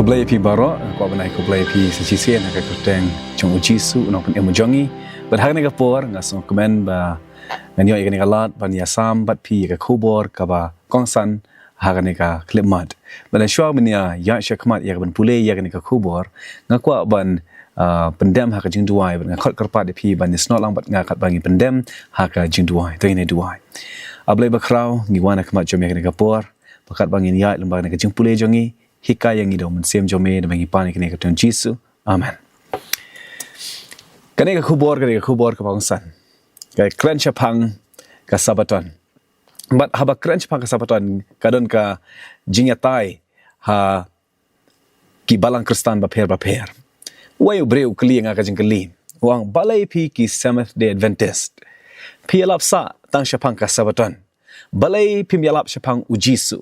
Kublai pi baro ko banai kublai pi sisien ka kuteng chung ujisu no pen emojongi berhag ne kapor ngasong komen ba nganyo ikani kalat ban yasam bat pi ka kubor ka ba kongsan hagane ka klipmat ban shwa bania ya shakmat ya ban pule ya ka kubor ngakwa ban pendem haka jing duai ban ngakot karpat pi ban snot lang bat ngakat bangi pendem haka jing duai to ini duai ablai bakrau ngiwana kmat jom ya ka kapor bakat bangin ya lembaga ka jing pule jongi hikayang ido mensiem jome de bagi panik ne ka Yesus amen kane ka kubor ka bangsan ka crunch pang ka sabaton but haba crunch pang ka sabaton kadon ka jingatai ha ki balang kristan ba per wayo breu kli nga ka jingkli wang balai pi ki Seventh Day Adventist pi alap sa tang syapang ka sabaton balai pi mialap syapang ujisu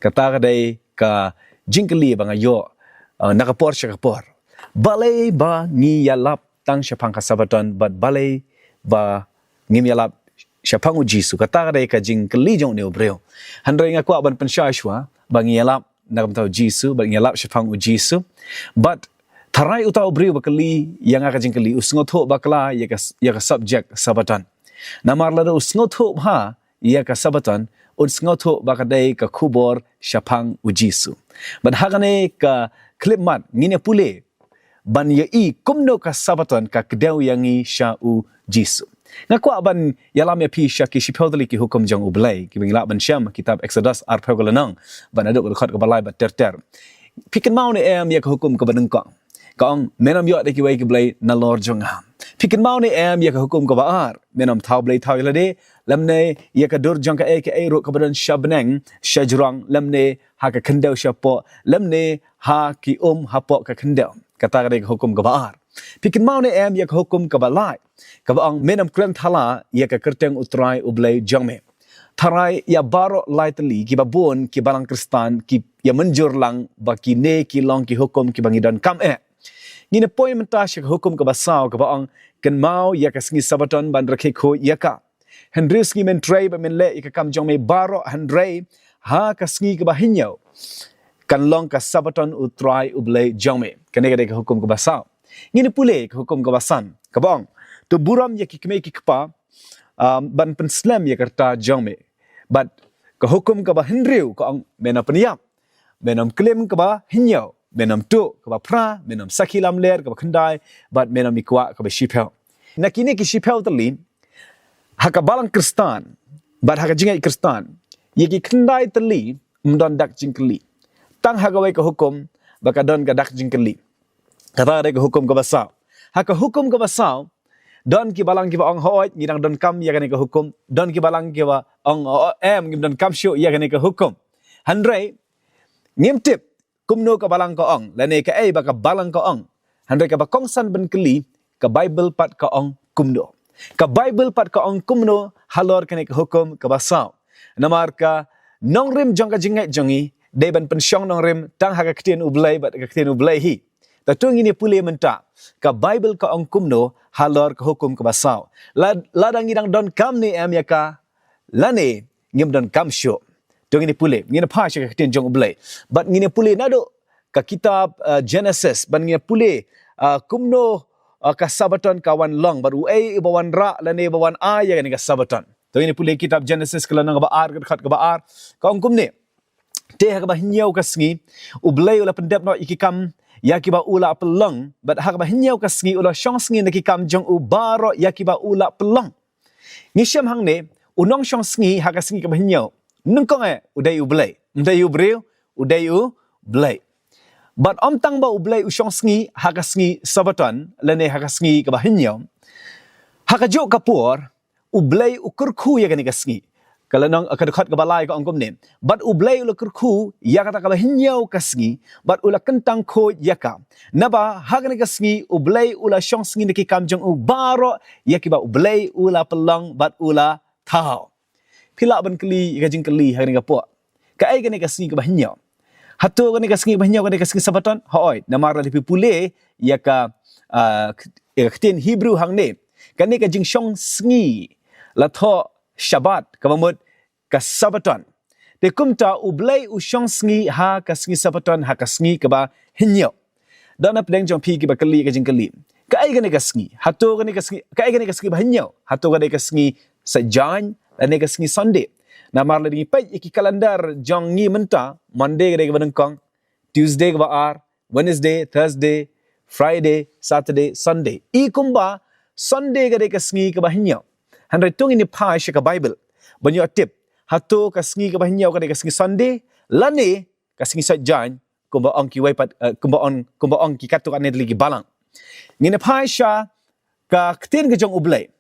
kata kadai ka jingkli bang ayo nakapor siya kapor balay ba ngiyalap tang siya pang kasabaton but balay ba ngiyalap siya pang ujisu kata kada ka jingkli jong ne obreo handray nga kwa ban pensyashwa ba ngiyalap nakamtaw jisu ba ngiyalap siya pang ujisu but taray utaw obreo bakali yang ka jingkli usngoto bakla ya ka subject sabatan namarla usngoto ha ya ka sabatan unsngoto bakadai ka kubor syapang ujisu ban hagane ka klipmat ngine pule ban yai kumno ka sabaton ka kedau yangi sya ujisu ngakwa ban yalam ya pi sya ki shipodli ki hukum jang ublai ki bingla ban syam kitab Exodus arpegolanang ban aduk lekhat ka balai bat ter pikin mau ne em ya ka hukum ka banengkong kaong menam yo de ki wai ki blai na lord jonga pikin mau ne em ya ka hukum ka baar menam thau blai thau lade lamne ya ka dur jang ka ro ka badan shabneng shajrang lamne ha ka kendau syapo lamne ha ki hapo ka kendau kata ka hukum ka baar pikin mau ne em ya ka hukum ka balai ka baang menam kren thala ya ka kerteng utrai ublai jangme tarai ya baro lightly ki babon ki balang kristan ki ya menjur lang baki ne ki long ki hukum ki bangidan kam ngine poin menta syek hukum ka basau ka baang ken mau ya ka sengi sabaton ban rakhe kho ya ka Henry sengi men tray ba men le ka kam jong me baro Henry ha ka sengi ka bahinyo kan long ka sabaton utrai ublai jong me kene ka hukum ka basau ngine pule ka hukum ka basan ka baang to buram ya ki kme ki kpa ban pen slam ya karta jong me but ka hukum ka ba Henry ka ang mena peniap menam claim ka ba hinyo menam tu ka ba pra menam sakilam ler ka ba khandai but menam ikwa ka ba shipel nakini ki shipel tali haka balang kristan but haka jingai kristan yeki khandai tali mdon dak jingkli tang haka wai ka hukum baka don ka dak jingkli kata ada ka hukum ka basau haka hukum ka basau don ki balang ki ba ong hoit ngidang don kam ya ka hukum don ki balang ki ba ong ngim don kam shu ya ka hukum handrai ngim tip kumno ka balang ka ong lane ka baka balang ka ong handai ka ba kongsan ben keli ka bible pat ka ong kumno ka bible pat ka ong kumno halor ka hukum ka basau namar ka nongrim jong ka jingai jongi de ban pensyong nongrim tang ha ka ktien ublai bat ka ktien ublai hi tatung ini pule menta ka bible ka ong kumno halor ka hukum ka basau ladang idang don kam ni ya ka lane ngim don kam syo Tung ini pule, ngina pa siya kakitin jong ublay. But ngina pule nado ka kitab Genesis, ban ngina pule kumno kasabaton kawan long, baru ibawan ra lane ibawan aya ngani kasabaton. Tung ini pule kitab Genesis kalanang kabaar kadkat kabaar kaong kumne. Te ha kabahinyaw kasngi ublay ula pendep no ikikam yakiba ula pelong, but ha kabahinyaw kasngi ula syangsngi nakikam jong ubaro yakiba ula pelong. Ngisyam hang ne unong syangsngi ha kasngi kabahinyaw. Nungkong uday ublay uday ubreu uday ublay but om tang ba ublay usyong sngi hakasngi sabaton lene hakasngi kabahinyo hakajo kapur ublay ukurku ya gani kasngi kalanang akadakhat kabalay ka angkom nen but ublay ukurku ya kata kabahinyo kasngi but ula kentang ko yaka naba hagani kasngi ublay ula syong sngi nakikam jong ubaro yakiba ublay ula pelang but ula tao pila ban keli ka jingkeli hagani ka po ka ai gani ka singi ka bahinyo hatu gani ka singi bahinyo gani ka singi sabaton hoy namara lipi pule ya ka ktien Hebrew hangne kani ka jingsyong singi la tho Shabbat ka mamut ka sabaton te kumta ublay usyong sngi ha ka sngi sabaton ha ka sngi ka ba hinyo dana pedeng jong pi ki ba kali ka jing kali ka ai gane ka sngi hato gane ka sngi ka ai gane ka sngi ba hinyo hato gane ka sngi sa jan dan ka sngi Sunday na mar la dingi pai ki kalendar jong ngi menta Monday gane ka ba kong Tuesday ka ba ar Wednesday Thursday Friday Saturday Sunday I kumba Sunday gane ka sngi ka ba hinyo handai tung ini pa ka Bible banyo tip hato ka sngi ka bahinyaw ka sngi Sunday lani ka sngi sa jan kumba ong ki waipat kumba ong ki katuk ane lagi balang ngine paisha ka ktin ka jong ublay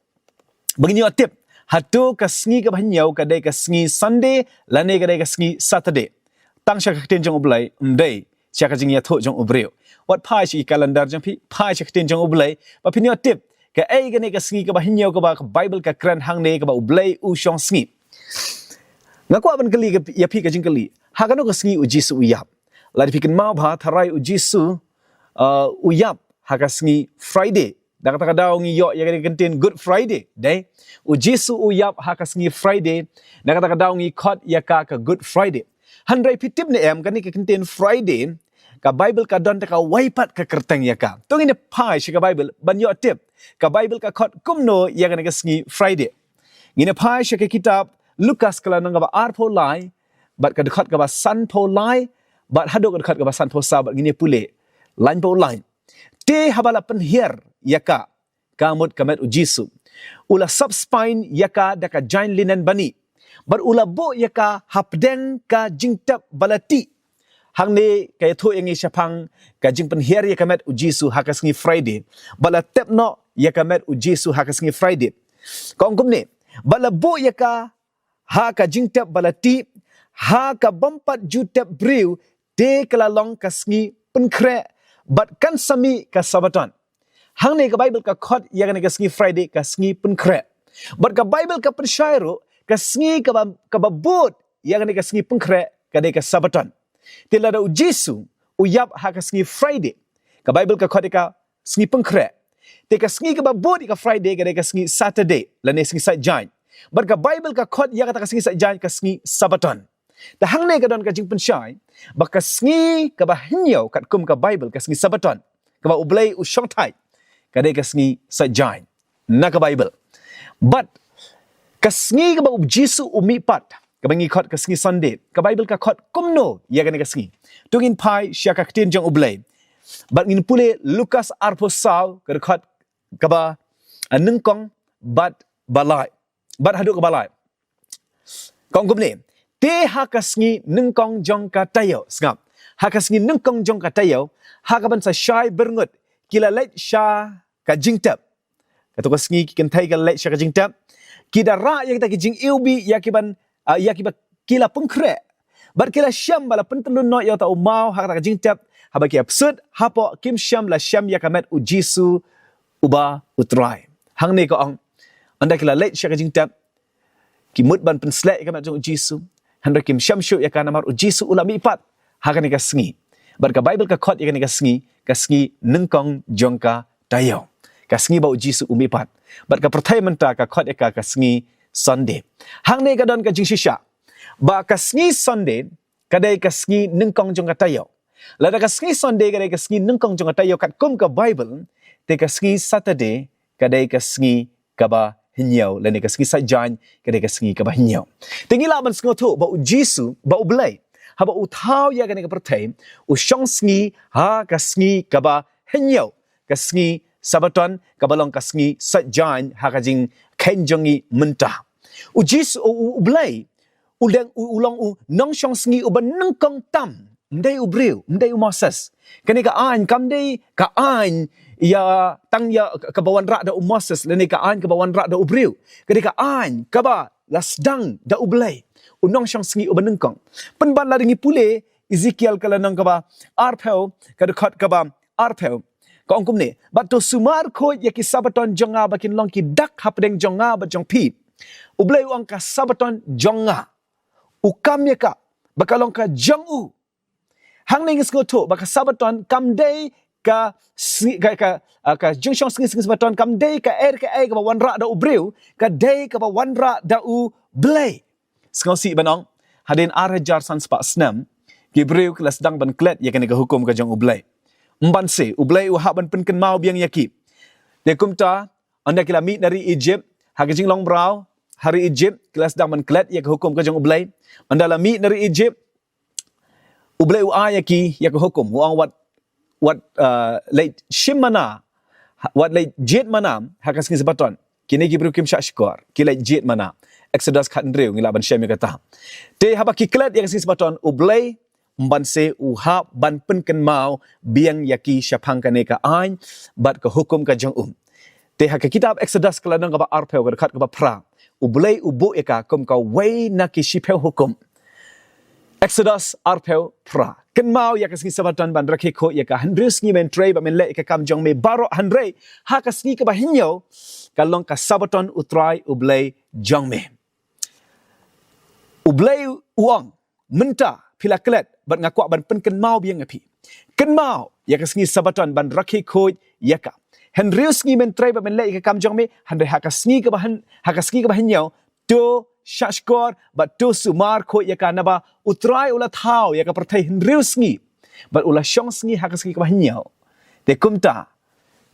baginyo tip hato ka sngi ka bahinyaw ka ka sngi Sunday lani ka sngi Saturday tang sha ka ktin jong ublay mday sha ka jing ya tho jong ubreo wat paisha ki calendar jong pi paisha ktin jong ublay pa pinyo tip ka ai ka sngi ka bahinyaw ka ba Bible ka kran hang ne ka ba ublay u shong sngi ngaku aban kali ya pi ka jing kali hakano ka sngi ujisu uyap la pikin mau bha tharai ujisu uyap haka sngi Friday da kata daw ngi yo ya contain Good Friday dai ujisu uyap haka sngi Friday da kata daw ngi khot ya ka Good Friday handrai pitip ne em kani ka contain Friday ka Bible ka don ta ka waipat ka kerteng ya ka tong ini pai shi ka Bible ban yo tip ka Bible ka khot kumno ya ka sngi Friday ngine pai shi ka kitab Lukas kala nang ba arpo lai bat ka dekat ka ba san po lai bat hadok ka dekat ka ba san po sa bat ngine pule lain po lain te habala penhier yaka kamut kamet ujisu ula subspine yaka daka jain linen bani bat ula bo yaka hapdeng ka jingtap balati hang ne kay tho yang isapang ka jing penhier yaka met ujisu hakasngi Friday bala tepno yaka met ujisu hakasngi Friday kongkum ne bala bo yaka ha ka jingtap balati ha ka bampat jutap briu de kalalong kasngi penkre bat kan sami ka sabaton hang ne ka Bible ka khot ya ka sngi Friday ka sngi penkre bat ka Bible ka persyairo ka sngi ka babut ya ka sngi penkre ka de ka sabaton tila da ujisu uyap ha ka sngi Friday ka Bible ka khot ka sngi penkre te ka sngi ka babut ka Friday ka de ka sngi Saturday la ne sngi sa jan bat ka Bible ka khot ya kata ka sngi sa jan ka sngi sabaton ta hang ne ka don ka jing pensyai ba ka sngi ka ba hinyo kat kum ka Bible ka sngi sabaton ka ba ublay u shongtai ka de ka sngi sa jan na ka Bible but ka sngi ka ba ubjisu umipat ka ba ngi khot ka sngi Sunday ka Bible ka khot kumno ya ka sngi tungin pai sya ka ktin jong ublay bat ngin pule Lukas arpo saw ka khot ka ba nengkong bat balai bat haduk ke balai kong gum ni te hakasngi nengkong jong ka tayo sngap hakasngi nengkong jong ka tayo hakaban sa syai berngut kila let sya ka jingtap katu ka sngi kin thai ka let sya ka jingtap kidara ya kita ki jing ilbi ya kiban ya kiba kila pengkre bat kila syam bala pentelun no ya ta umau hakata ka jingtap haba ki absurd hapo kim syam la syam ya kamet ujisu uba utrai hang ne ko ong anda kila let sya ka jingtap ki mut ban penslek ka mat jong ujisu handra kim syam syu ya kana mar ujisu ulami ipat hakan ka sngi bar ka Bible ka khot ya ka sngi nengkong jong ka tayo ka sngi ba ujisu umipat bar ka perthai menta ka khot ya ka sngi Sunday hang ne ka don ka jing shisha ba ka sngi Sunday kadai ka sngi nengkong jong ka tayo la da ka sngi Sunday kadai ka sngi nengkong jong ka tayo kat kum ka Bible te ka sngi Saturday kadai ka sngi ka ba hinyaw lani ka sngi sa jan kadai ka sngi ka ba hinyaw tingila man sngo tu ba ujisu ba ublay haba utaw ya ka perthai u syong sngi ha ka sngi ka ba hinyaw ka sngi sabaton ka balong ka sngi sa jan ha ka jing kenjongi menta ujisu ublay ulong nong syong sngi u ba nengkong tam ndai ubriu ndai Moses kani ka an kam dei ka an ya tang ya ka bawan ra da Moses leni ka an ka bawan ra da ubriu kani ka an ka ba lasdang da ublay unong syang sngi u benengkong penban la ringi pule Ezekiel kala nang ka ba arpel ka dekat ka ba arpel ka ongkum ni bat to sumar ko ya ki sabaton jonga bakin long ki dak hapdeng jonga ba jong pi ublay u ang ka sabaton jonga ukam ya ka bakalong ka jong u hang ning sko to baka sabaton kam day ka jungsyong sngi sabaton kam day ka ka ba wanra da ubriu ka day ka ba wanra da u blay skosi banong hadin arhajar san sepak senam Gibril kelas dang ban klet ya kena hukum ka jong ublay. Mban se ublay u hak ban pen ken mau biang yaki. De kumta anda kila mit dari Egypt hak jing long brau hari Egypt kelas dang ban klet ya hukum ka jong ublay. Anda la mit dari Egypt ublay u ayaki ya hukum wang wat late shimana wat late jet mana hak sing sebaton. Kini Gibril kim syak skor kila jet mana. Exodus kat ndreu ngila ban syam kata. Te haba kiklet yang sing sebaton ublay mban se uhap ban pen ken mau biang yaki syapang kaneka ain bat ke hukum ka jong te hak kitab Exodus keladang ka ba arpeu ka dekat ka ba pra ublay ubu eka kum ka wei na ki shipeu hukum Exodus arpeu pra ken mau yak sing sabatan ban rakhe kho yaka handres ngi men trei ba men le ka kam jong me baro handre ha ka sni ka ba hinyo kalong ka sabaton utrai ublay jong me ublay uang menta pila kelet bat ngakwa ban pen ken mau biang api ken mau yak sni sabaton ban rakhe kho yaka Henrius ngi men trai ba men le ka kam jong me handre ha ka sni ka ba hinyo to Shashkor bat tu sumar ko yaka naba utrai ula thau yaka perthai Henrius ngi bat ula shongs ngi ha ka sni ka ba hinyo te kumta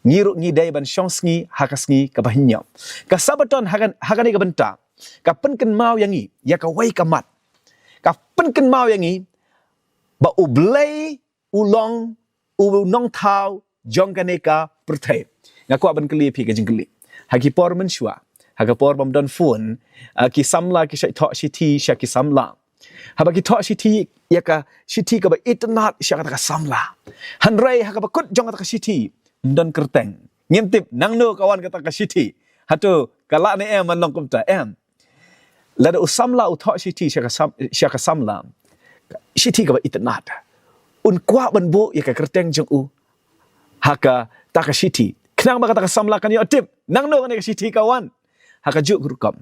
ngiru ngi dai ban shongs ngi ha ka sni ka ba hinyo ka sabaton hagan ka benta ka pen ken mau yang ngi yaka wai ka mat ka pen ken mau yang ngi ba ublay ulong nong thau jong kaneka perthai ngakwa ban keli phi ka jingkeli haki por men shwa haka por bam don phone ki samla ki shai tho shiti shaki samla haba ki tho shiti yaka shiti ka ba internet shaka ka samla hanrai haka ba kut jong ka shiti don kerteng ngintip nangno kawan kata ka shiti hatu kala ne em man long kumta em lada usamla u tho shiti shaka samla shiti ka ba internet un kwa ban bu yaka kerteng jong u haka taka shiti knang ba kata ka samla kan yo tip nangno kan ka shiti kawan haka juk rukam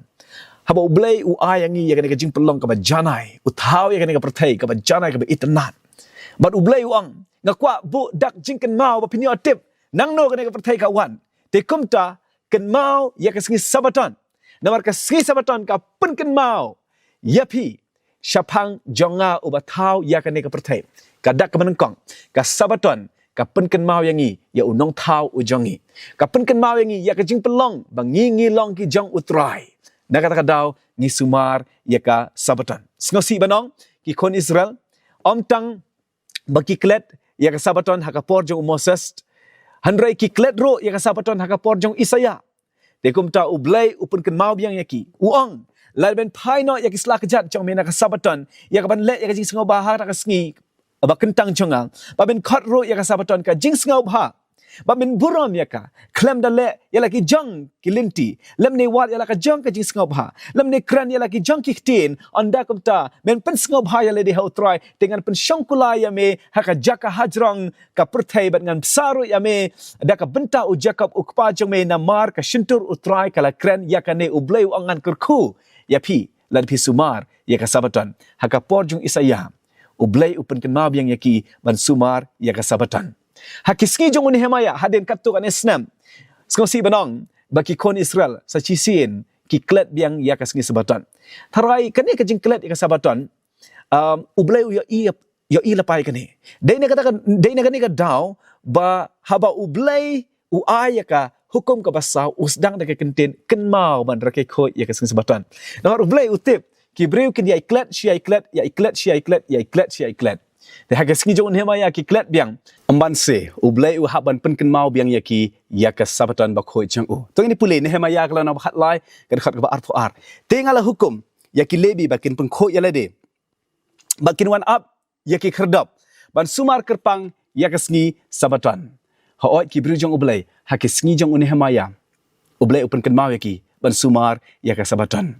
haba ublay u ayangi ya ka jing pelong ka ba janai u thau ya ka perthai ka ba janai ka ba internet bat ublay uang ngakwa bu dak jing ken mau ba pinyo tip nangno ka perthai ka wan te kumta ken mau ya ka singi sabaton namar ka singi sabaton ka pen ken mau yapi syapang jonga u ba thau ya ka perthai ka dak ka menengkong ka sabaton ka pen ken mau yangi ya unong thau ujongi ka pen ken mau yangi ya ka jing pelong bangi long ki jong utrai na kata daw ni sumar ya ka sabaton sngosi banong ki kon Israel omtang baki klet ya ka sabaton ha ka por jong Moses handrai ki klet ro ya ka sabaton ha ka por jong Isaya te kumta ublay upun ken mau biang yaki uong lai ben pai no ya ki sla kejat jong mena ka sabaton ya ka ban le ya ka jing sngo bahar ka sngi ba kentang chonga ba ben khot ro ya ka sabaton ka jing sngo bha ba men buron ya ka klem dale ya la ki jong ki linti lem ne wat ya la ka jong ka jing sngo bha lem ne kran ya la ki jong ki tin anda kumta men pen sngo bha ya le de hautrai dengan pen shongkula ya me ha ka jaka hajrong ka perthai bat ngan saru ya me da ka benta u jakob ukpa jong me namar ka shintur utrai kala kran ya ka ne ublay u angan kurku ya pi lan pi sumar ya ka sabaton ha ka por jong Isaya ublay upen ken mau biang yaki ban sumar ya ka sabatan hakiski jong Nehemia haden katuk an Islam skosi banong baki kon Israel sa chisin ki klet biang ya ka sngi sabatan tharai kani ka jing klet ya ka sabatan ublay ya i lapai kani dei na kani ka daw ba haba ublay u ya ka hukum ka basau usdang da ka kenten ken mau ban rake kho ya ka sngi sabatan na ublay utip Kibreu kin ya iklet shia iklet ya iklet shia iklet ya iklet shia iklet te haga sngi jong Nehemia ki klet biang amban se ublay u haban pen ken mau biang yaki ya ka sabatan ba khoi chang u to ini pule Nehemia kala na khat lai kan khat ka ar to ar te ngala hukum yaki lebi bakin pen khoi ya lede bakin wan up yaki kherdap ban sumar kerpang ya ka sngi sabatan ha oi kibreu jong ublay ha ki sngi jong Nehemia ublay upen ken mau yaki ban sumar ya ka sabatan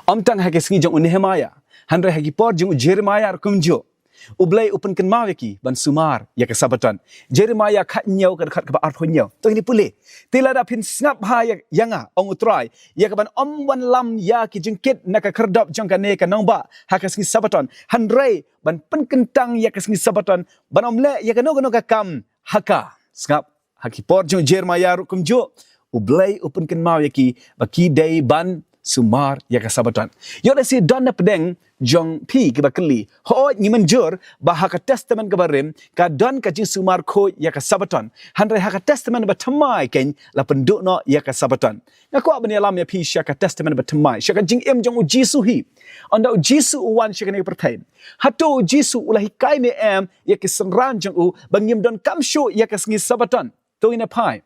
omtang hake sngi jong Nehemia handre haki por jong Jeremiah kumjo ublay upen ken mau yaki ban sumar ya ka sabatan Jeremiah khat nyau ka khat ka ar phonyo to ini pule tila da pin snap ha yanga ong utrai ya ka ban wan lam ya ki jingkit na ka kerdap jong ka ne ka nongba haka sngi sabatan handre ban pen kentang ya ka sngi sabatan ban omle ya ka no ka kam haka snap haki por jong Jeremiah kumjo ublay upen ken mau yaki baki day ban sumar ya ka Sabaton. Yo da si don na pedeng jong pi ke bakeli. Ho ni menjur bah ka testament ke barim ka don ka jing sumar ko ya ka Sabaton. Handre ha ka testament ba tamai ken la penduk no ya ka Sabaton. Ngaku abani alam ya pi sya ka testament ba tamai. Sya ka jing em jong u Jisu hi. Onda u Jisu wan sya ka ne pertai. Hato u Jisu ulah hikai ne em ya ke senran jong u bangim don kamshu ya ka sengi Sabaton. To ina pai.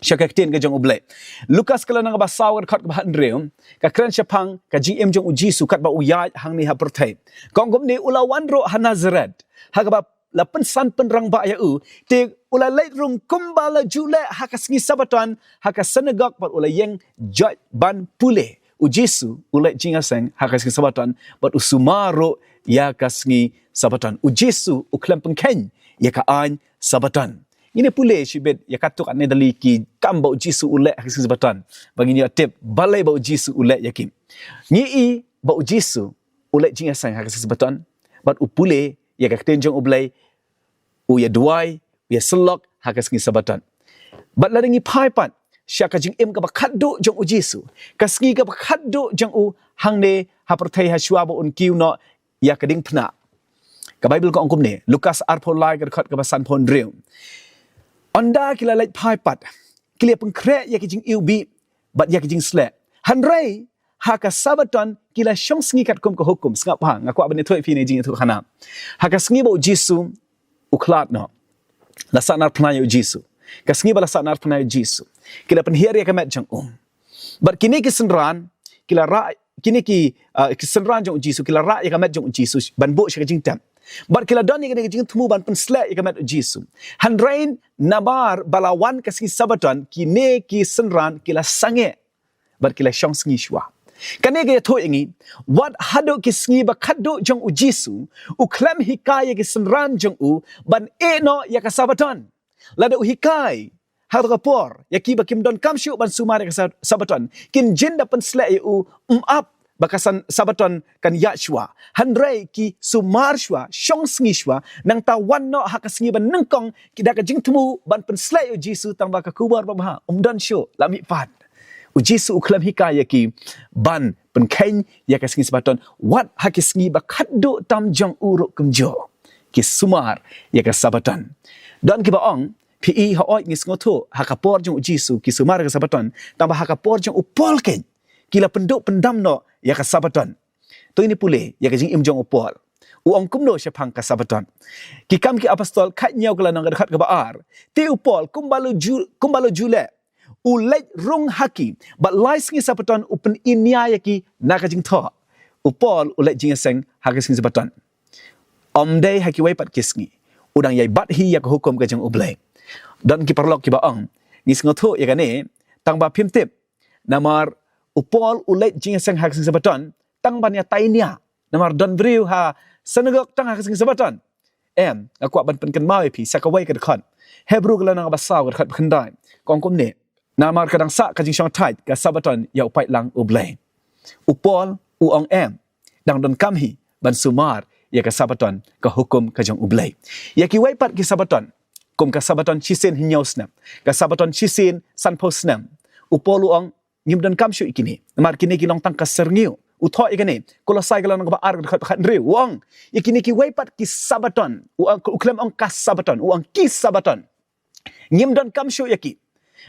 Syaka ketin ke jong ublay. Lukas kala nang basaw kat ba handreum ka kran syapang ka GM jong ujisu kat ba uyat hang ni ha pertai. Kong gom ni ulawan ro ha Nazaret. Ha ba la pensan penrang ba ya te ula lait rum kumbala jule ha ka sengi Sabaton ha ka senegok pat ula yeng jot ban pule. Ujisu ula jinga seng ha ka sengi Sabaton bat usumaro ya ka sengi Sabaton. Ujisu uklam pengken ya ka an Sabaton. Ini pule sibet ya katuk ane dali ki kam bau Jisu ulek hasil Sabaton. Bagi ni tip balai bau Jisu ulek yakin. Ni i bau Jisu ulek jinga sang hasil Sabaton. Bat upule ya ka tenjong ublay u ya duai ya selok hasil Sabaton. Bat ladangi pai pat syaka jing em ka bakaddo jong u Jisu. Kasngi ka bakaddo jong u hangne ha pertai ha syua ba un kiu no ya kading pna. Ka Bible ko angkum ni Lukas arpolai ka dekat ka basan pon reum. Onda kila lait pai pat kila pengkrek ya kijing iubi bat ya kijing slek hanrei ha ka Sabaton kila syong sengi kat kum ke hukum sengap hang aku abane thoi fi ni jing tu khana ha ka sengi bo Jisu uklat no la sanar pnai Jisu ka sengi bala sanar pnai Jisu kila penhiar ya ka met jang bat kini ki senran kila ra kini ki senran jang Jisu kila ra ya ka met jang Jisu ban bo syaka jing tam. Bar kila don yang jing temu ban penslek ya kamat Jisu. Handrain nabar balawan kasih Sabaton kine ki senran kila sange. Bar kila syong sengi syua. Kane gaya to ingi wat hado ki sengi bakado jong u Jisu uklam hikai ki senran jong u ban eno ya ka Sabaton. Lada u hikai har rapor ya ki bakim don kamsyu ban sumar ya ka Sabaton. Kin jinda penslek ya u up bakasan Sabaton kan ya syua handrai ki sumar syua syong sengi syua nang tawan no hak sengi ban nengkong kita ka jing temu ban penslai u Jisu tang ba ka kubar ba dan syo lami pat u Jisu uklam hikaya ki ban penkain ya ka sengi Sabaton wat hak sengi ba khaddo tam jong uruk kemjo ki sumar ya ka Sabaton dan ki baong pi ha oi ngis ngoto hak por jong u Jisu ki sumar ka Sabaton tang ba hak por jong u polken kila penduk pendam no ya ka Sabaton. To ini pule ya ka jing imjong upol. Uang kumno siya pang ka Sabaton. Kikam ki apostol kat nyaw kala nang dekat ka baar. Ti upol kumbalo jule. Ulait rung haki. But lai singi Sabaton upen inya ya ki naka jing to. Upol ulait jing seng haki singi Sabaton. Omday haki waipat kisngi. Udang yai bat hi ya ka hukum ka jing ublay. Dan ki parlok ki baang. Ngis ngoto ya ka ne. Tang ba pimtip. Namar upol ulait jing seng hak sing Sabaton tang ban ya tainia namar don vriu ha senegok tang hak sing Sabaton aku ban penken mau pi sakawai ka dekat Hebrew kala nang basaw ka dekat khandai kong kum ne namar kadang sa ka jing syong tait ka Sabaton ya upai lang ublay upol uong dang don kamhi ban sumar ya ka Sabaton ka hukum ka jong ublay ya ki wai pat ki Sabaton kum ka Sabaton chisin hinyosnam ka Sabaton chisin sanposnam upol uong ngim dan kamsyu ikini mar kini ki long tang ka serngio utho ikani kolosai kala nang ba ar khat riu wong ikini ki waipat ki Sabaton uklem ong ka Sabaton uang ki Sabaton ngim dan kamsyu yaki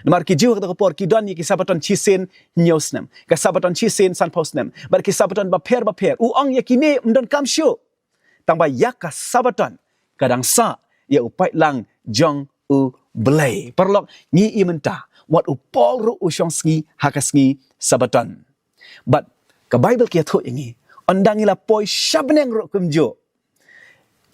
mar ki jiwa ka por ki don ki Sabaton chisin nyosnam ka Sabaton chisin san posnam bar ki Sabaton ba per uang yakini dan kamsyu tang ba yak ka Sabaton kadang sa ya upai lang jong u belai perlok ngi imenta wat upol ru usyong sengi hakasngi Sabaton. But ka Bible kia tu ingi ondangila poi syabneng ru kumjo.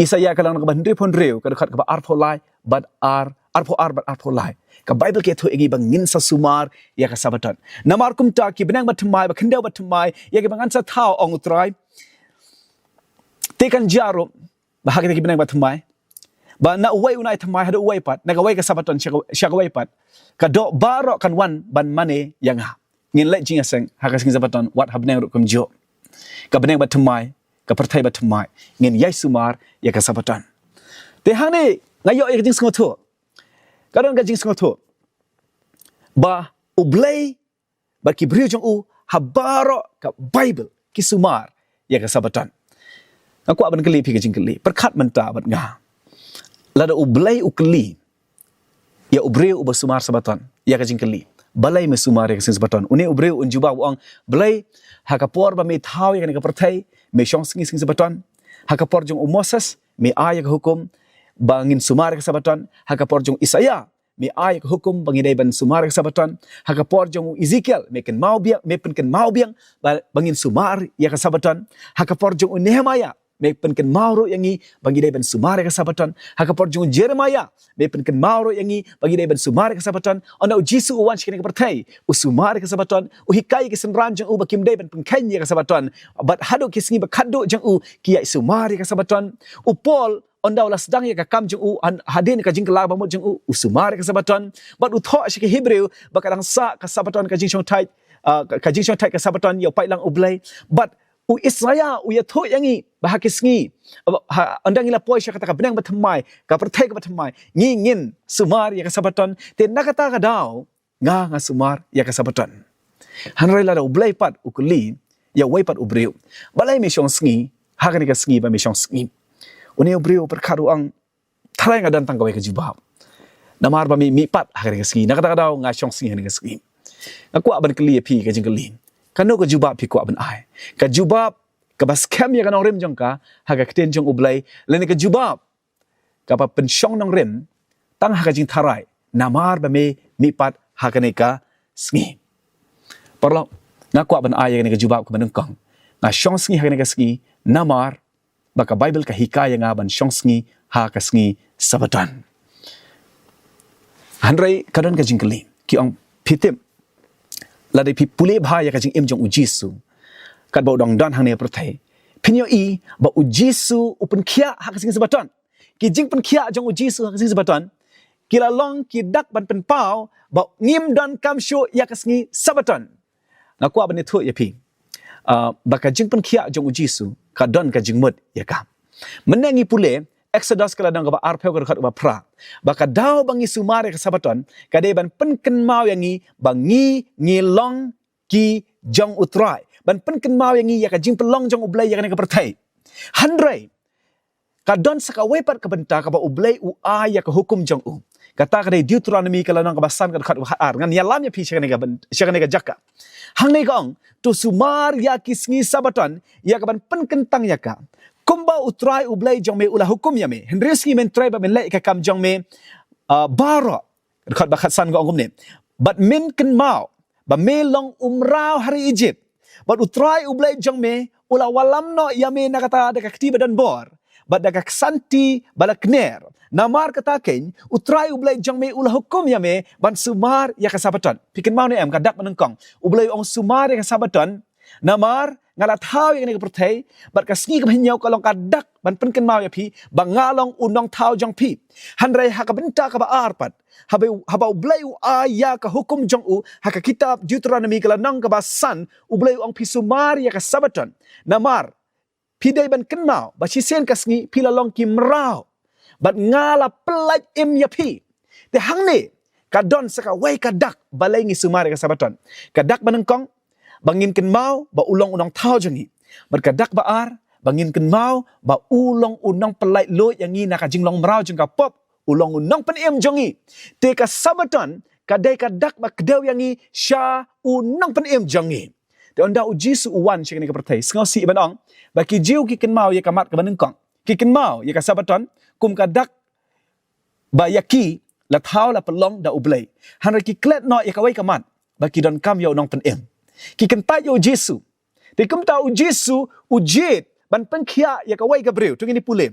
Isaya kalang nakaban pon reu ka dekat ka arpolai but arpolai. Ka Bible kia tu ingi bangin sa sumar ya ka Sabaton. Namar kumta ki benang batumai ba kendau batumai ya ki bangan sa tao ong utrai. Tekan jarum bahagi ki benang batumai. Ba na uway unay tamay hado uway pat nagaway ka Sabaton siya kaway pat kado baro kan wan ban mane yang ha ngin let jinga seng hakas king Sabaton wat habneng ru kumjo ka beneng bat tamay ka pertai bat tamay ngin yai sumar ya ka Sabaton te hang ni ngayo ya jing sengoto kadon ka jing sengoto ba ublay ba ki briu jong u habaro ka Bible ki sumar ya ka sabatan. Aku aban keli pi ka jingkeli perkat menta bat nga. Lada ublay ukeli ya ubreu ubasumar sabatan ya ka jingkeli. Balay mesumar ya ka sabatan. Une ubreu unjuba uang balay hakapor ba me thau ya ka pertai me syong sing sabatan. Hakapor jong Moses me ayat hukum bangin sumar ka sabatan. Hakapor jong Isaya me ayat hukum bangidai ban sumar ka sabatan. Hakapor jong Ezekiel me ken mau biang bangin sumar ya ka sabatan. Hakapor jong Nehemia me ken mau ro yangi bangidai ban sumar ka sabatan. Hakapor jong Jeremiah me ken mau ro yangi bangidai ban sumar ka sabatan. Ona Jisu wan shikene ka pertai usumar ka sabatan. Uhikai ke senran jong bakim dai ban pengken ya ka sabatan. Bat hado kisngi bakado jong kiai sumar ka sabatan. Upol onda ulas sedang ya kam jeng hadin ka jing kelaba mo jeng usumar ka sabatan bat utho shi ke Hebrew bakadang sa ka sabatan ka jing shong tai ka sabatan yo pai lang ublay bat Israel ya tho yangi bahakisngi ondang ila poi sha kata ka benang batamai ka pertai ka batamai ngin sumar ya ka sabatan te nakata ka daw nga sumar ya ka sabatan hanrai la ublay pat ukuli ya wai pat ubreu balai me shong sngi hakani ka sngi ba me shong sngi Une obreu perkara ang tarai ngadan tangkawai ke jubab. Namar ba mi pat hakari ke ski. Nakata daw nga syong singi ke ski. Aku aban keli pi ke jingkeli. Kano ke jubab pi ku aban ai. Ke jubab ke bas kem ya kanong rim jong ka haga keten jong ublay. Lene ke jubab ka pa pensyong nong rim tang haga jing tarai. Namar ba mi pat hakane ka ski. Parlo ngaku aban ai ke jubab ke menengkang. Nga syong singi hakane ke ski namar baka Bible ka hikaya nga ban syong ha ka sabatan. Handrai kadon ka jingkeli ki ang pitim ladai pi pule bhaya ka jing imjong ujisu kad ba dong dan hang ne pertai pinyo i ba ujisu upun khia ha ka sabatan ki jing pen khia jong ujisu ha ka sabatan kila long ki dak ban pen pau ba ngim dan kam sho ya ka sabatan ngaku aban ne thu ya pi baka jing pen khia jong ujisu kadon ka jingmut ya ka menangi pule Exodus kala dang ba arpeu ka khat ba pra baka daw bangi sumare ka sabaton kade ban penken mau yangi bangi ngilong ki jong utrai ban penken mau yangi ya ka jing pelong jong ublay ya ka pertai handrai kadon saka wepat ka benta ka ba ublay u ya ka hukum jong kata ka Deuteronomy kala nang ka basan ka khat ar ngan yalam ya pi shaka ka jakka hang nei gong tu sumar ya kisngi sabaton ya ka ban penken tang ya ka kumba utrai ublay jong me ulah hukum ya me henriski men trai ba men lai ka kam jong me baro khat ba khat san go ngum ne but min ken mau ba me long umrau hari Egypt but utrai ublay jong me ulah walam no ya me nakata da ka ktiba dan bor but da ka santi balakner namar kata ken utrai ublay jong me ulah hukum ya me ban sumar ya ka sabaton pikin mau ne am kadak menengkong ublay ong sumar ya ka sabaton namar ngalat thau yang ni pertai bat ka sngi ka hinyau kalong kadak ban penken mau ya pi bangalong unong thau jong pi handrai ha ka benta ka ba arpat habau blai u aya ka hukum jong ha ka kitab Deuteronomy kala nang ka basan u blai ong pi sumar ya ka sabaton namar pi dai ban ken mau ba si sen ka sngi pi la long ki mrau bat ngala pelaj im ya pi te hang ni kadon saka wai kadak balai ngi sumar ya ka sabaton kadak banengkong bangin ken mau ba ulong unang thau jangi berkadak baar bangin ken mau ba ulong unang pelai lo yangi naka jinglong merau jeng ka pop ulong unang penem jangi te ka sabaton kadai kadak ba kedew yangi sha unang penem jangi te onda uji su uwan shikani ka pertai sngau si banong ba ki jiu ki ken mau ya kamat ka banengkong ki ken mau ya ka sabaton kum kadak ba yaki la thau la pelong da ublay hanra ki klet no ya kawai kamat ba ki don kam ya unang penem ki kentai yo Jesu te kum ta u Jesu ujit ban penkhia ya ka wai Gabriel tu ni pule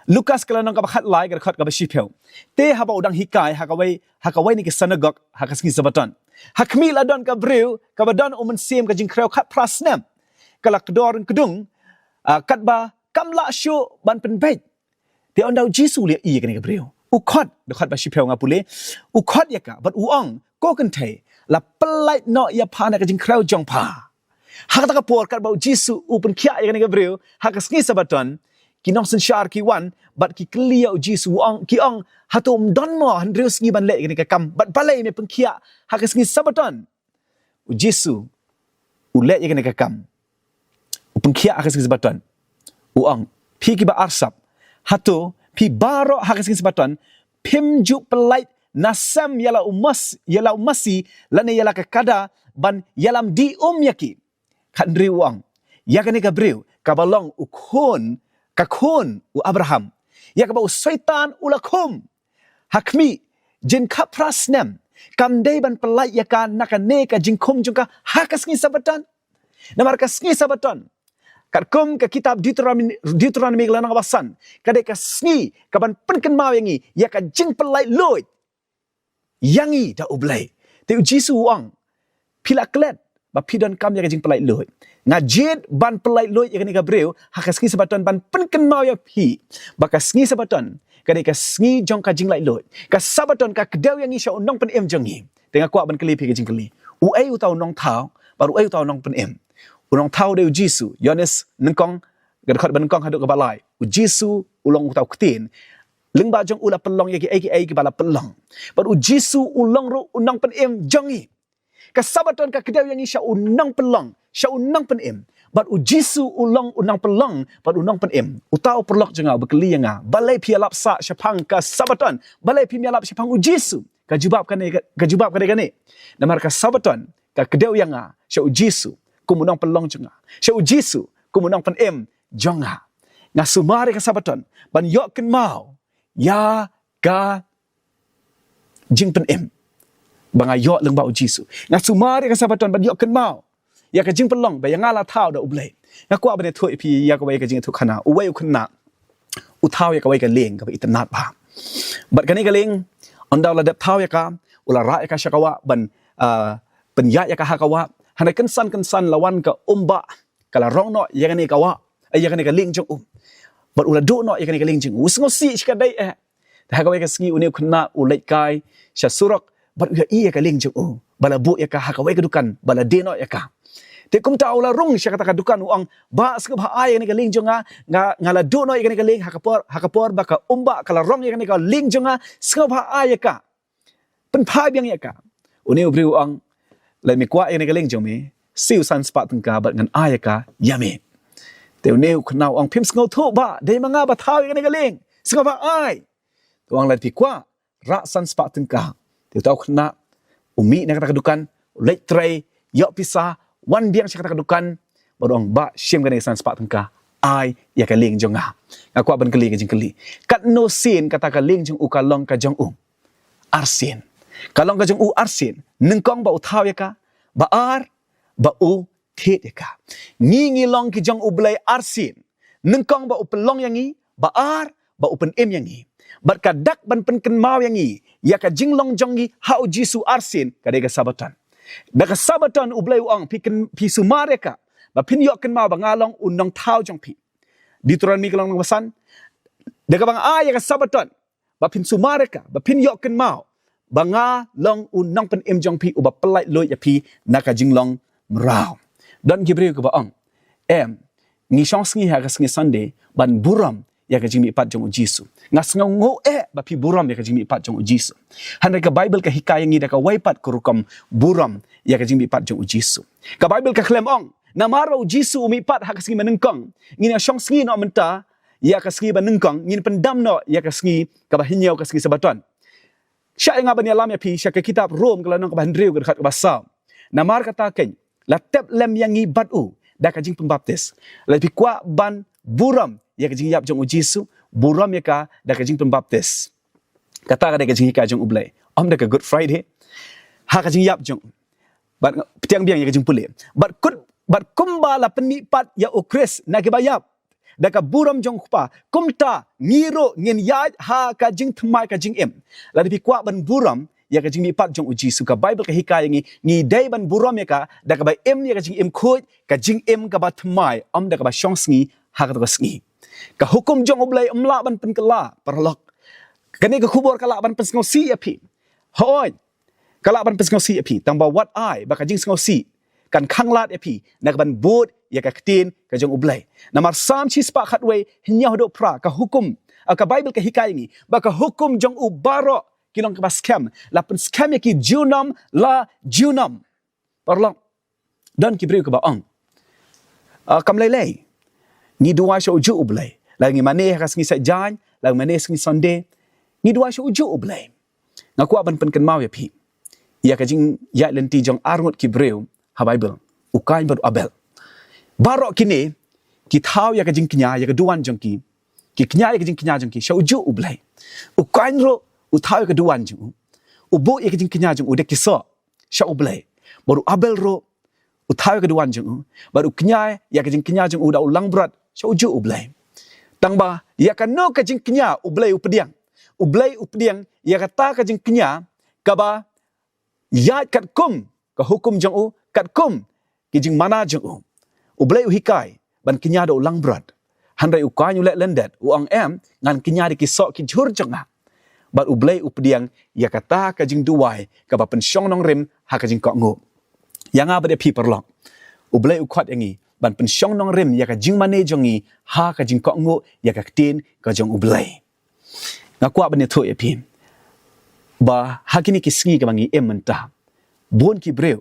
Lukas kala nang ka khat lai ka khat ka ba shipel te ha ba udang hikai ha ka wai ni ke synagogue ha ka sngi sabatan ha khmil adon Gabriel ka ba don umen sim ka jing kreu khat prasnem kala kedor kedung kat ba kamla shu ban pen bet te ondau Jesu le i ka ni Gabriel u khat de khat ba shipel nga pule u khat ya ka bat u ong ko kan thai la pelai no ya pana ka jing krau jong pa ha ta ka por kat bau Jesu upun khia ya ni Gabriel ha ka sngi sabaton ki nong sen shar ki wan bat ki clear Jesu ong ki ong hatum don mo handrius ngi ban le ni ka kam bat balai me pun khia ha ka sngi sabaton Jesu Ulet yang kena kam. Pengkiak akan kesempatan. Uang. Pi kiba arsap. Hatu. Pi barok akan kesempatan. Pim juk pelait. Nasam yala umasi. Lana yala kekada. Ban yalam di yaki. Kan dri uang. Ya kena kabriu. Kabalong ukun. Kakun u Abraham. Ya kabau syaitan ulakum. Hakmi. Jin kaprasnem. Kamdai ban pelait yakan nakaneka jingkum jungka hakas ngi sabatan. Namarkas ngi sabatan. Kat kum ke kitab Deuteronomy kelanang awasan. Kadai ka sngi kaban penken mau yangi ya ka jing pelai loy. Yangi da ublai. Te ujisu uang. Pila klet ba pidan kam ya ka jing pelai loy. Ngajid ban pelai loy ya ka ni ka breu haka sngi sabatan ban penken mau ya pi. Ba ka sngi sabatan kadai ka sngi jong ka jing lai loy. Ka sabatan ka kedau yangi sya unong pen em jongi. Tengah kuat ban keli pi ka jing keli. Uai utau nong tau baru uai utau nong pen em. Unong tahu dia ujisu, Yohanes nengkong, gadakot benengkong haduk ke balai. Ujisu ulong tahu ketin. Leng ba jong ula pelong yaki eki bala pelong. But ujisu ulong ru unang pen em jongi. Kasabatan ka kedau yang isya unang pelong, sya unang pen em. But ujisu ulong unang pelong, but unang pen em. Utau perlok jengau bekeli yang balai pialap sa syapang kasabatan, balai pi mialap syapang ujisu. Kajubab kane. Namar kasabatan ka kedau yang sya ujisu. Kumunang pelong jenga. Sya ujisu, kumunang pen em jonga. Nga sumari kasabatan, ban yok ken mau. Ya ga jing pen em. Banga yok leng ba ujisu. Nga sumari kasabatan ban yok ken mau. Ya ka jing pelong ba yang ala tau da ublay. Nga kwa bane thu pi ya ka wai ka jing thu khana. Uwai ukna. Utau ya ka wai ka leng ka itanat ba. Bat kani ka leng ondaw la dap tau ya ka ula ra ya ka syakawa ban penyak ya ka hakawa. Hanai kensan lawan ke umba kala rong no yang ni kawa yang ni ka ling jong but ula do no yang ni ka ling jong usngo si skadai ta ka wai ka sngi uni khna ulai kai sha surak but ya iya ka ling jong bala bu ya ka ha ka wai ka dukan bala de no ya ka te kum ta ula rong sha kata ka dukan uang ba ska ba ai yang ni ka ling jong ngala do no yang ni ka ling ha ka por ba ka umba kala rong yang ni ka ling jong ska ba ai ya ka pen phai biang ya ka uni ubri uang lai mi kwa yang ni galing jong mi siu san spat tengka bat ngan ayaka yame teu neu khnau ang phim sngo tho ba dei manga ba thau yang ni galing sngo ba ai tuang lai pi kwa ra san spat tengka teu tau khna umi na kata kedukan lek tray yok pisa wan biang kata kedukan bodong ba shim gane san spat tengka ai ya galing jonga ngakwa ban keli jing keli kat no sin kata galing jong ukalong ka jong arsin kalong ka jong arsin nengkong ba uthaw ya ka baar ba u thet ya ka ngi long ki jong ublay arsin nengkong ba upelong yangi baar ba upen em yangi bat kadak ban pen mau yangi ya ka jinglong jongi hau jisu arsin kadai ka sabatan da ka sabatan ublay uang pi sumare ka ba pin yok ken mau ba ngalong unong thau jong pi Deuteronomy kalong wasan da ka bang ya ka sabatan ba pin sumare ka ba pin yok ken mau banga long unang pen em jong pi uba pelai loy ya pi naka jinglong mrau dan gibreu ke baang ngi shong sngi ha ka sngi sunday ban buram ya ka jimi pat jong jisu ngas ngo ba pi buram ya ka jimi pat jong jisu han ka bible ka hikaya ngi da ka waipat kurukam buram ya ka jimi pat jong jisu ka bible ka klem ong na maro jisu umi pat ha ka sngi menengkong ngi na shong sngi no menta ya ka sngi banengkong ngi pendam no ya ka sngi ka ba hinyau ka sngi sabaton Syai nga bani alam ya pi syai ke kitab Rom kalau nang kebahandriu ke dekat basau. Namar kata ken la tep lem yang ngi batu da ka jing pembaptis. La pi kwa ban buram ya ka jing yap jong ujisu buram ya ka da ka jing pembaptis. Kata ka da ka jing ka jong ublai. Om da ka good friday. Ha ka jing yap jong. Bat tiang biang ya ka jing pule. Bat kumba la penmi pat ya ukris na ke bayap. Daka buram jong kupa kumta ngiro ngin ya ha ka jing thmai ka jing em la di kwa ban buram ya ka jing mi pat jong uji suka bible ka hikaya ngi dai ban buram ya ka daka ba em ya ka jing em khoi ka jing em ka ba thmai am daka ba shong sngi ha ka sngi ka hukum jong oblai amla ban pen kala parlok kani ka khubor kala ban pen sngo si api hoi kala ban pen sngo si api tang ba what I ba ka jing sngo si kan khanglat api nak ban bud ya ka ketin ka jong ublai namar sam chi spa khatwe hinya do pra ka hukum ka bible ka hikaya ngi ba ka hukum jong ubaro kilong ka scam la pen scam ya ki junam la junam parlong dan kibriu ke baong kam lele ni dua sho uju ublay lagi mane ka sngi sa jan lagi mane sngi sonde ni dua sho uju ublay ngaku ban pen ken mau ya pi ya ka jing ya lenti jong arngot kibriu ha bible ukai ber abel barok kini ki thau ya ka jing knya ya ka duan jong ki knya ya ka jing knya jong ki sho uju ublay ukai ro u thau ya ka duan jong ubo ya ka jing knya jong u de kiso sho ublay baru abel ro uthai ke duan jeng baru kenya ya ke jing kenya jeng uda ulang berat so uju ublay tangba ya kan no ke jing kenya ublay updiang ya kata ke jing kenya kaba ya kat kum ke hukum jeng u kat kum ke jing mana jeng u ublay hikai ban kenya do ulang berat handai ukai nyulek lendet uang em ngan kenya di kisok ki jur jeng bat ublay updiang ya kata ke jing duai kaba pensyong nong rim ha ke jing kok ngo yang apa dia pi perlok ublay ukhat yangi ban pensyong nong rim ya ka jing mane jongi ha ka jing kok ngo ya ka tin ka jong ublay ngakwa ban thu ya pi ba hakini kisngi ka bangi ementa bon ki breu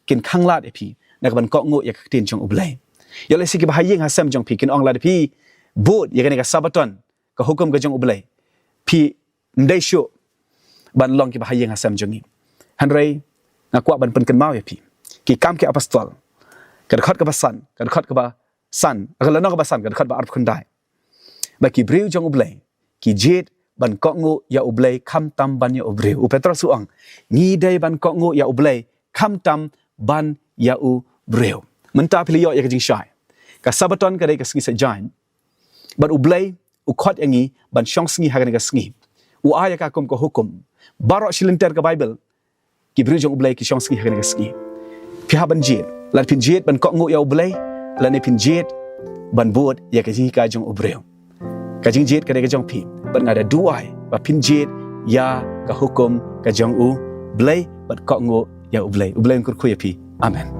kin khanglat ya pi na ka ban kok ngo ya ka tin jong ublay ya le siki bahayeng hasam jong pi kin ong la pi bot ya ka sabaton ka hukum ka jong ublay pi ndai sho ban long ki bahayeng hasam jongi hanrei ngakwa ban pen ken mau ya pi ki kam ke apostol kadkhat ka basan kadkhat ka ba san agalana ka basan kadkhat ba arp khandai ba ki breu jong ublay ki jet ban kok ngo ya ublay kham tam ban ya ubreu u petrus suang ngi dai ban kok ngo ya ublay kham tam ban ya ubreu menta pilio ya ka jing shai ka sabaton ka dai ka sngi sa jain ban ublay u khat yangi ban shong sngi ha ka sngi u aya ka kum ko hukum baro shilinter ka bible ki breu jong ublay ki shong sngi ha ka sngi pihak banjit lan pinjit ban kok ngo ya ublay lan pinjit ban bot ya ka jing ka jong ubreu ka jing jit ka de ka jong pi ban ngada duai ba pinjit ya ka hukum ka jong u blay ban kok ngo ya ublay kur khu ya pi amen